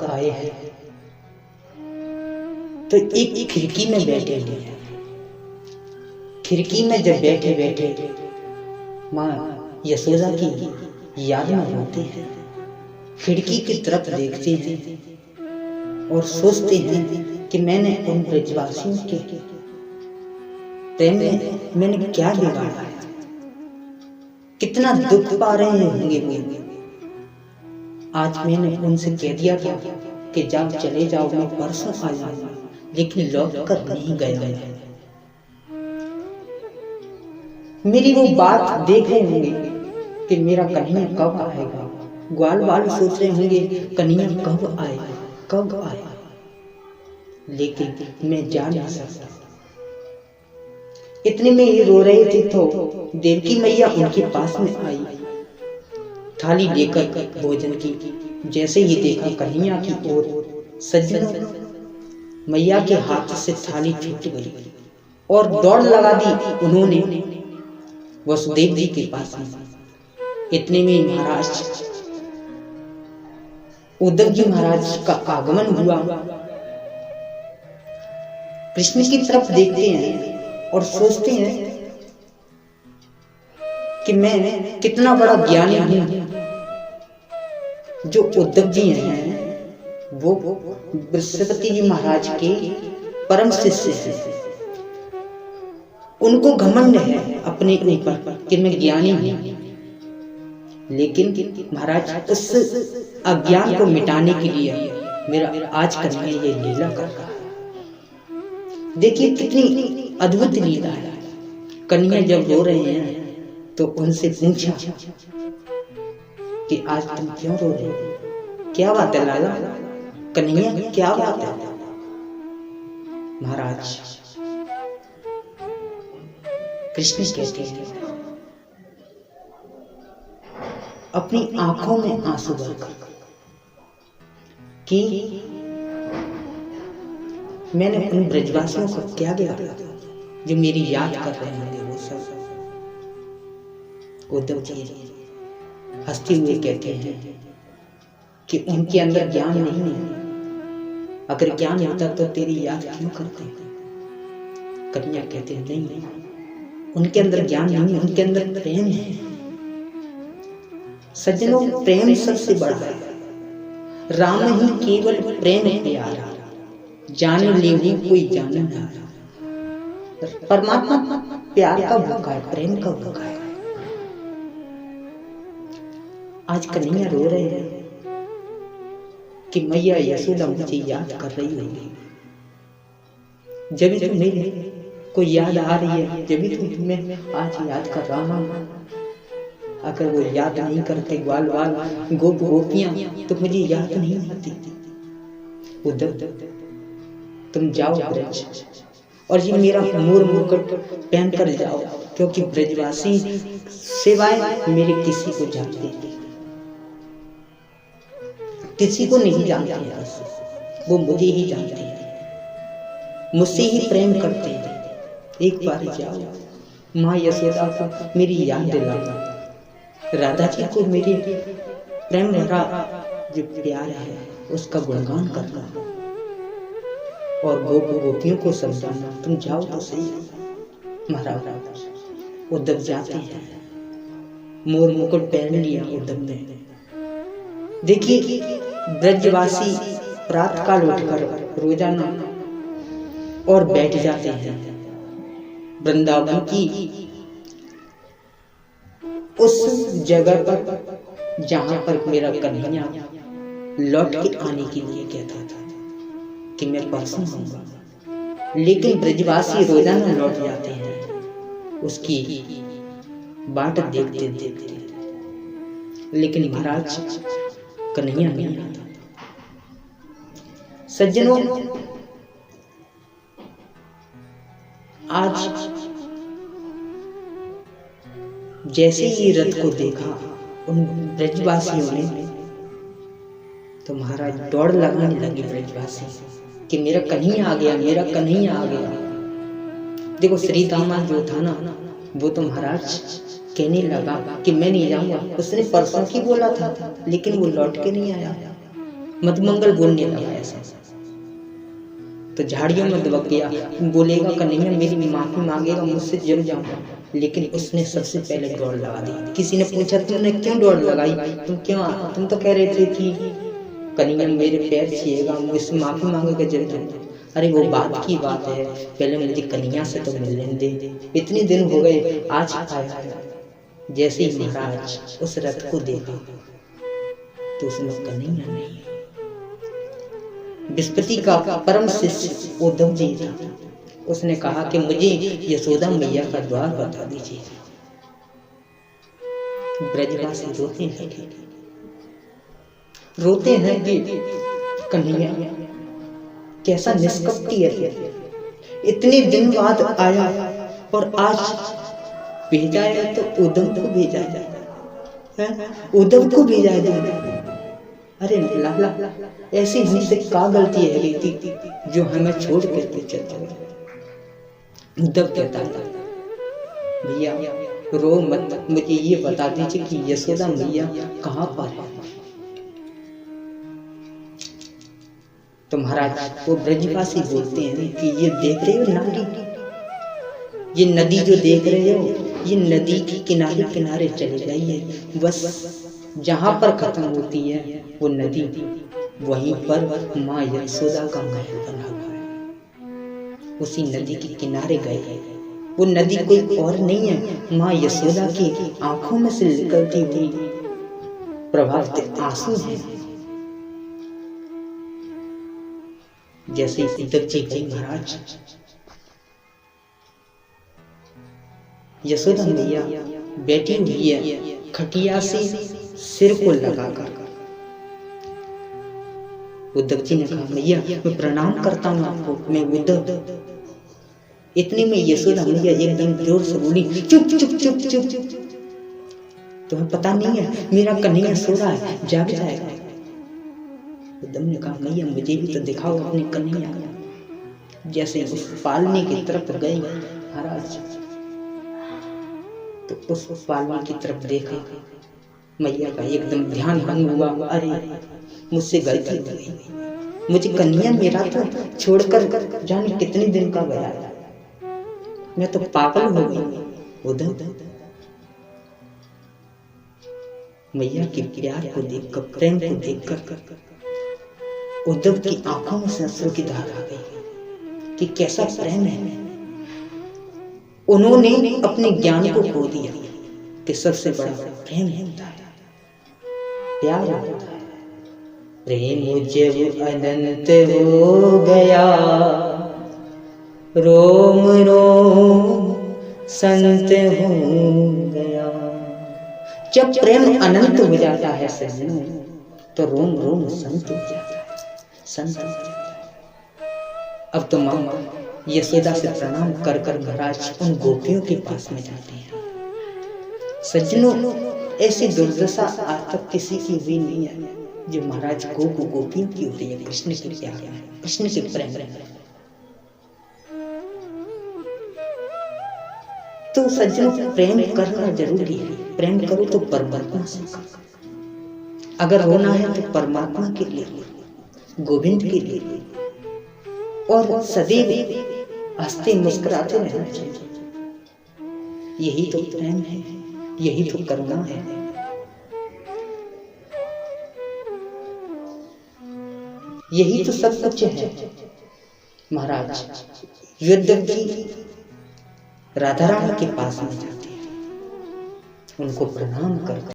आए हैं तो एक खिड़की में बैठे हैं। खिड़की में जब बैठे बैठे माँ यशोदा की याद में रोते हैं। खिड़की की तरफ देखते हैं और सोचते हैं कि मैंने उन ब्रजवासियों के प्रेम में मैंने क्या बिगाड़ा है, कितना दुख पा रहे होंगे वो। आज मैंने उनसे कह दिया था कि जाओ चले जाओ, मैं परसों आ जाऊंगा, लेकिन लौट कर नहीं गया। मेरी वो बात देख रहे होंगे कि मेरा कन्हैया कब आएगा। ग्वाल वाल सोच रहे होंगे कन्हैया कब आएगा कब आएगा, लेकिन मैं जा नहीं सकता। इतने में ये रो रहे थे तो देवकी मैया उनके पास में आई, थाली लेकर भोजन की। जैसे ही देखा कन्हैया की ओर, सज्जनों मैया के हाथ से थाली छूट गई और दौड़ लगा दी उन्होंने वसुदेव जी के पास में। इतने में महाराज उद्धव जी महाराज का आगमन हुआ। कृष्ण की तरफ देखते हैं और सोचते हैं कि मैं कितना बड़ा ज्ञानी हूं। जो उद्धव जी हैं वो बृहस्पति जी महाराज के परम शिष्य हैं। उनको घमंड है अपने ऊपर कि मैं ज्ञानी हूं, लेकिन महाराज उस अज्ञान को मिटाने के लिए मेरा आज कन्हैया ये लीला कर रहा है। देखिए कितनी अद्भुत लीला है। कन्हैया जब रो रहे हैं तो उनसे पूछा कि आज तुम क्यों रो रहे हो, क्या बात है लाला, कन्हैया क्या बात है। महाराज कृष्ण कहते हैं अपनी आंखों में आंसू भरकर कि मैंने उन ब्रजवासियों को क्या बिगाड़ा जो मेरी याद कर रहे होंगे वो सब। उद्धव जी हंसते हुए कहते हैं कि उनके अंदर ज्ञान नहीं है, अगर ज्ञान होता तो तेरी याद क्यों करते। कन्हैया कहते हैं नहीं, उनके अंदर ज्ञान नहीं है, उनके अंदर प्रेम है। सज्जनों प्रेम सबसे बड़ा है। राम ही केवल प्रेम है प्यारा, जान ले ही कोई जान ना। परमात्मा प्यार का भूखा है, प्रेम का भूखा है। आज कन्हैया रो रहे हैं कि मैया यशोदा मुझे याद कर रही होगी। जब भी मेरी कोई याद आ रही है, जब भी तुम्हें आज याद कर रहा हूं। अगर वो याद नहीं करते ग्वाल वाल गोपियां तो मुझे याद नहीं आती। उद्धव तुम जाओ ब्रज और ये मेरा मोर मुकुट पहन कर जाओ, क्योंकि ब्रजवासी सिवाय मेरे किसी को जानते नहीं, किसी को नहीं जानते हैं। वो मुझे ही जानते हैं, मुझसे ही प्रेम करते हैं। एक बार जाओ माँ यशोदा को मेरी याद दिलाओ, राधा जी को मेरे प्रेम भरा जो प्यार है उसका गुणगान करना और गोपियों को समझाना। तुम जाओ तो सही। महाराज उद्धव जाते हैं, मोर मुकुट पहन लिया उद्धव ने। देखिए ब्रजवासी प्रातः काल उठकर रोजाना और बैठ जाते हैं वृंदावन की उस जगह पर जहां पर मेरा कन्हैया लौट के आने के लिए कहता था कि मैं परसों आऊंगा, लेकिन ब्रजवासी रोजाना लौट जाते हैं उसकी बाट देखते देखते, लेकिन महाराज कन्हैया नहीं आता। सज्जनों आज जैसे ही रथ को देखा उन ब्रजवासियों ने तो महाराज दौड़ लगाने लगे ब्रजवासी कि मेरा कन्हैया आ गया, मेरा कन्हैया आ गया। देखो श्री दामा जो था ना वो तो महाराज कहने लगा कि मैं नहीं जाऊंगा। उसने परसों की बोला था लेकिन वो लौट के नहीं आया। मधुमंगल बोलने लगा ऐसा, तो झाड़ियों में दबक गया। बोलेगा कन्हैया मेरी माफी मांगेगा, मुझसे जल जाऊंगा, लेकिन उसने सबसे पहले दौड़ लगा दी। किसी ने पूछा तुमने क्यों दौड़ लगाई, तुम तो कह रहे थे कि कन्हैया मेरे पैर छुएगा, मुझसे माफी मांगेगा, जल जाऊंगा। अरे वो बात की बात है, पहले मुझे कन्हैया से तो मिलने दे, इतने दिन हो गए, आज आया। जैसे ही महाराज उस रथ को देखा तो उसमें कन्हैया नहीं, बृहस्पति का परम शिष्य उद्धव जी था। उसने कहा कि मुझे यशोदा मैया का द्वार बता दीजिए। ब्रजवासी रोते हैं कि कन्हैया कैसा निष्कपटी है, इतने दिन बाद आया और आज भेजा है तो उद्धव को भेजा है, उद्धव को भेजा है। अरे लाला ऐसी हमसे क्या गलती है गई थी जो हमें छोड़ करके चलता गया। उद्धव कहता था भैया रो मत, मुझे ये बता दीजिए कि यशोदा मैया कहाँ पर है। तो महाराज वो ब्रजवासी बोलते हैं कि ये देख रहे हो नाली, ये नदी जो देख रहे हो, ये नदी के किनारे किनारे चली जाइए, बस जहां पर खत्म होती है वो नदी, वहीं पर माँ यशोदा का महल बना हुआ है। उसी नदी के किनारे गए। वो नदी कोई और नहीं है, माँ यशोदा की आंखों में से निकलती हुई प्रभावित आंसू है। जैसे उद्धव जी गए महाराज, यशोदा मैया बैठी हुई है खटिया से सिर को लगाकर। उद्धव जी ने कहा मैया मैं प्रणाम करता हूँ आपको, मैं उद्धव। इतने में यशोदा मैया एकदम जोर से बोली चुप चुप चुप चुप, तुम्हें पता नहीं है मेरा कन्हैया सो रहा है, जाग जाएगा। उद्धव ने कहा मैया मुझे भी तो दिखाओ अपने कन्हैया। जैसे उस पालने की तरफ गए महाराज, तो उस पालने की तरफ देखा, मैया का एकदम ध्यान भंग हुआ। अरे मुझसे गलती हो गई, मुझे कन्हैया मेरा तो छोड़कर जाने कितने दिन का गया, मैं तो पागल हो गई। उद्धव मैया के प्यार को देखकर, प्रेम को देखकर उद्धव की आंखों में से अश्रु की धार आ गई कि कैसा प्रेम है। उन्होंने अपने ज्ञान को खो दिया कि सबसे बड़ा प्रेम होता है, प्यार होता है। प्रेम जब अनंत हो गया, रोम रोम संत हो गया। जब प्रेम अनंत हो जाता है सज्जनों, तो रोम रोम संत हो जाता है, संत हो जाता है। अब तो मामा यशोदा से प्रणाम कर कर महाराज उन गोपियों के पास में जाते हैं। सज्जनों ऐसी दुर्दशा आज तक किसी की हुई नहीं है जो महाराज गोपियों की हो रही है, कृष्ण के प्यार में, कृष्ण के प्रेम में। तो सज्जनों प्रेम करना जरूरी है, प्रेम करो तो परमात्मा से करो। अगर होना है तो परमात्मा के लिए, गोविंद के लिए, और सदैव हंसते मुस्कुराते रहना चाहिए। यही तो प्रेम है, यही तो करुणा है। यही तो सब कुछ है। महाराज युद्ध की राधा रानी के पास में जाते हैं, उनको प्रणाम करते